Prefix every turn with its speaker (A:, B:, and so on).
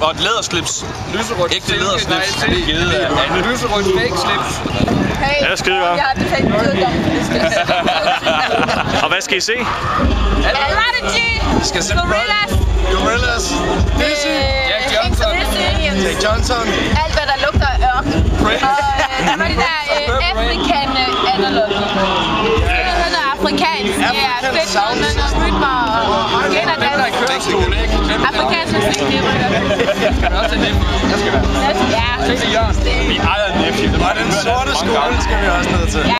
A: Og et læderslips. Lyserødt. Ægte læderslips. Givet af Anne.
B: Lyserødt fake slips.
C: Hey,
D: ja, skide godt.
C: jeg har det fake
D: Og hvad skal I se?
C: Prodigy.
A: Vi skal se
E: Gorillas. Dizzy.
A: Jack Johnson.
E: Jack Johnson.
C: Alt hvad der lugter af ørken. Og hvad er det der African analog? Det er afrikansk. Det er fedt noget med noget rytmer og gener dans. Afrikansk musik, det er rytmer.
A: Skal du også have Neffy? Jeg skal være.
C: Ja,
A: Vi ejer Neffy.
E: Og den sorte skole skal vi også ned til.